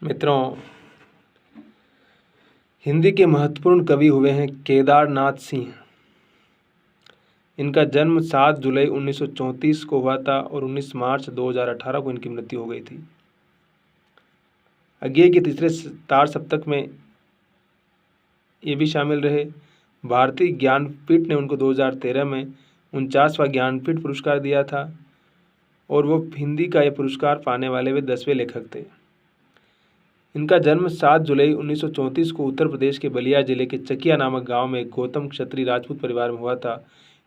मित्रों, हिंदी के महत्वपूर्ण कवि हुए हैं केदारनाथ सिंह। इनका जन्म 7 जुलाई 1934 को हुआ था और 19 मार्च 2018 को इनकी मृत्यु हो गई थी। अज्ञेय के तीसरे तार सप्तक में ये भी शामिल रहे। भारतीय ज्ञानपीठ ने उनको 2013 में 49वां ज्ञानपीठ पुरस्कार दिया था और वो हिंदी का ये पुरस्कार पाने वाले वे 10वें लेखक थे। इनका जन्म 7 जुलाई 1934 को उत्तर प्रदेश के बलिया जिले के चकिया नामक गांव में एक गौतम क्षत्रिय राजपूत परिवार में हुआ था।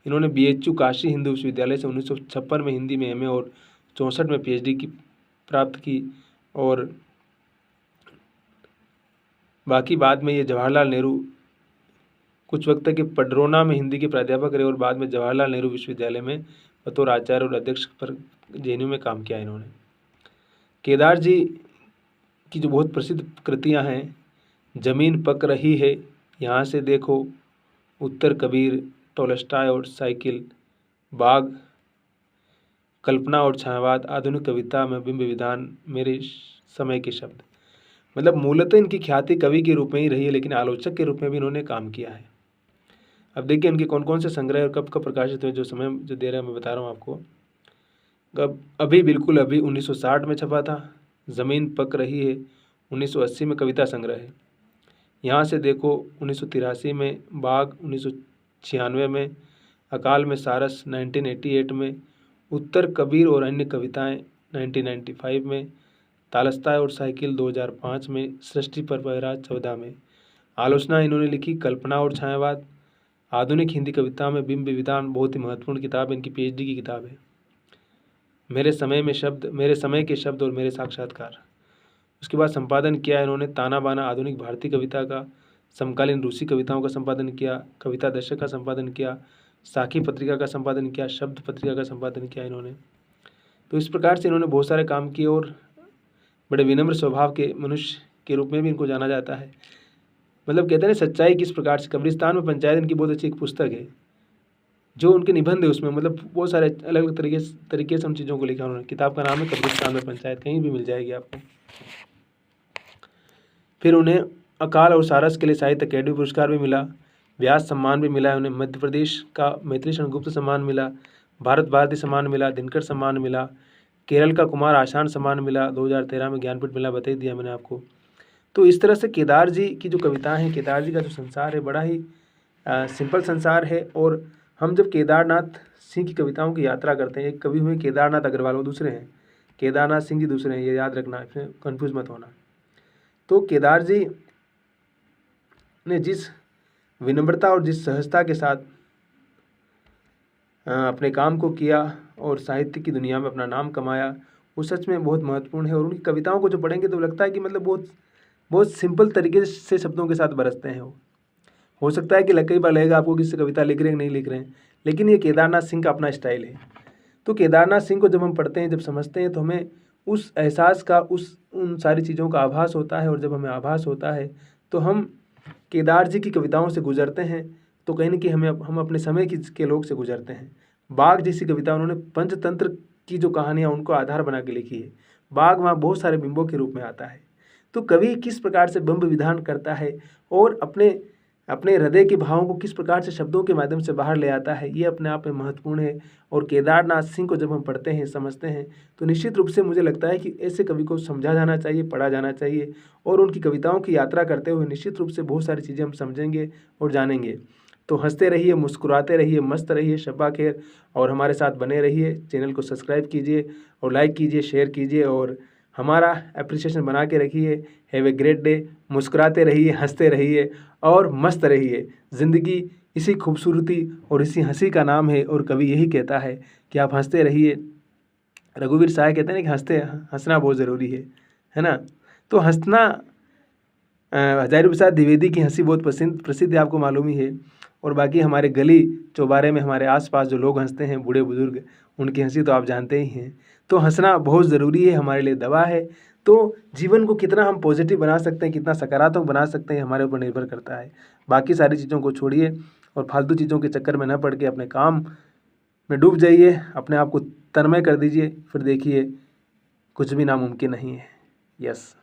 इन्होंने BHU काशी हिंदू विश्वविद्यालय से 1956 में हिंदी में MA और 64 में PhD की प्राप्त की और बाकी बाद में ये जवाहरलाल नेहरू कुछ वक्त तक के पडरौना में हिंदी के प्राध्यापक रहे और बाद में जवाहरलाल नेहरू विश्वविद्यालय में बतौर आचार्य और अध्यक्ष पर JNU में काम किया इन्होंने। केदार जी की जो बहुत प्रसिद्ध कृतियां हैं, ज़मीन पक रही है, यहाँ से देखो, उत्तर कबीर, टॉलस्टॉय और साइकिल, बाग, कल्पना और छायावाद, आधुनिक कविता में बिंब विधान, मेरे समय के शब्द। मतलब मूलतः इनकी ख्याति कवि के रूप में ही रही है, लेकिन आलोचक के रूप में भी इन्होंने काम किया है। अब देखिए इनके कौन कौन से संग्रह और कब कब प्रकाशित हुए, जो समय जो दे रहा है मैं बता रहा हूँ आपको। अभी बिल्कुल अभी 1960 में छपा था। ज़मीन पक रही है 1980 में कविता संग्रह है। यहाँ से देखो 1983 में, बाग 1996 में, अकाल में सारस 1988 में, उत्तर कबीर और अन्य कविताएं 1995 में, तालस्ताय और साइकिल 2005 में, सृष्टि पर बहराज 14 में। आलोचना इन्होंने लिखी कल्पना और छायावाद, आधुनिक हिंदी कविता में बिंब विधान, बहुत ही महत्वपूर्ण किताब, इनकी PhD की किताब है। मेरे समय में शब्द, मेरे समय के शब्द और मेरे साक्षात्कार। उसके बाद संपादन किया इन्होंने ताना बाना आधुनिक भारतीय कविता का, समकालीन रूसी कविताओं का संपादन किया, कविता दर्शक का संपादन किया, साखी पत्रिका का संपादन किया, शब्द पत्रिका का संपादन किया इन्होंने। तो इस प्रकार से इन्होंने बहुत सारे काम किए और बड़े विनम्र स्वभाव के मनुष्य के रूप में भी इनको जाना जाता है। मतलब कहते हैं ना, सच्चाई किस प्रकार से, कब्रिस्तान में पंचायत इनकी बहुत अच्छी एक पुस्तक है, जो उनके निबंध है उसमें मतलब बहुत सारे अलग अलग तरीके से उन चीज़ों को लिखा उन्होंने। किताब का नाम है कब्रिस्तान में पंचायत, कहीं भी मिल जाएगी आपको। फिर उन्हें अकाल और सारस के लिए साहित्य अकेडमी पुरस्कार भी मिला, व्यास सम्मान भी मिला है उन्हें, मध्य प्रदेश का मैत्री शरण गुप्त सम्मान मिला, भारत भारती सम्मान मिला, दिनकर सम्मान मिला, केरल का कुमार आशान सम्मान मिला, 2013 में ज्ञानपीठ मिला, बता ही दिया मैंने आपको। तो इस तरह से केदार जी की जो कविताएं हैं, केदार जी का जो संसार है, बड़ा ही सिंपल संसार है। और हम जब केदारनाथ सिंह की कविताओं की यात्रा करते हैं, एक कवि हुए केदारनाथ अग्रवाल, वो दूसरे हैं, केदारनाथ सिंह जी दूसरे हैं, ये याद रखना, इसमें कन्फ्यूज मत होना। तो केदार जी ने जिस विनम्रता और जिस सहजता के साथ अपने काम को किया और साहित्य की दुनिया में अपना नाम कमाया, वो सच में बहुत महत्वपूर्ण है। और उनकी कविताओं को जो पढ़ेंगे तो लगता है कि मतलब बहुत बहुत सिंपल तरीके से शब्दों के साथ बरसते हैं वो। हो सकता है कि कई बार लगेगा आपको किसी कविता लिख रहे हैं नहीं लिख रहे हैं, लेकिन ये केदारनाथ सिंह का अपना स्टाइल है। तो केदारनाथ सिंह को जब हम पढ़ते हैं, जब समझते हैं, तो हमें उस एहसास का, उन सारी चीज़ों का आभास होता है। और जब हमें आभास होता है तो हम केदार जी की कविताओं से गुजरते हैं, तो कहीं न कहीं हम अपने समय के लोग से गुजरते हैं। बाघ जैसी कविता उन्होंने पंचतंत्र की जो कहानियाँ उनको आधार बना के लिखी है। बाघ वहाँ बहुत सारे बिंबों के रूप में आता है। तो कवि किस प्रकार से बिंब विधान करता है और अपने हृदय के भावों को किस प्रकार से शब्दों के माध्यम से बाहर ले आता है, ये अपने आप में महत्वपूर्ण है। और केदारनाथ सिंह को जब हम पढ़ते हैं, समझते हैं, तो निश्चित रूप से मुझे लगता है कि ऐसे कवि को समझा जाना चाहिए, पढ़ा जाना चाहिए। और उनकी कविताओं की यात्रा करते हुए निश्चित रूप से बहुत सारी चीज़ें हम समझेंगे और जानेंगे। तो हंसते रहिए, मुस्कुराते रहिए, मस्त रहिए, शब्बा खैर, और हमारे साथ बने रहिए। चैनल को सब्सक्राइब कीजिए और लाइक कीजिए, शेयर कीजिए और हमारा एप्रिसिएशन बना के रखिए। Have a great day. मुस्कुराते रहिए, हंसते रहिए और मस्त रहिए। ज़िंदगी इसी खूबसूरती और इसी हंसी का नाम है और कवि यही कहता है कि आप हंसते रहिए। रघुवीर साय कहते हैं कि हंसना बहुत ज़रूरी है ना। तो हंसना, हजारी प्रसाद द्विवेदी की हंसी बहुत प्रसिद्ध है, आपको मालूम ही है। और बाकी हमारे गली चौबारे में हमारे आसपास जो लोग हंसते हैं, बूढ़े बुजुर्ग, उनकी हंसी तो आप जानते ही हैं। तो हंसना बहुत ज़रूरी है, हमारे लिए दवा है। तो जीवन को कितना हम पॉजिटिव बना सकते हैं, कितना सकारात्मक बना सकते हैं, हमारे ऊपर निर्भर करता है। बाकी सारी चीज़ों को छोड़िए और फालतू चीज़ों के चक्कर में न पड़ के अपने काम में डूब जाइए, अपने आप को तन्मय कर दीजिए, फिर देखिए कुछ भी नामुमकिन नहीं है। यस।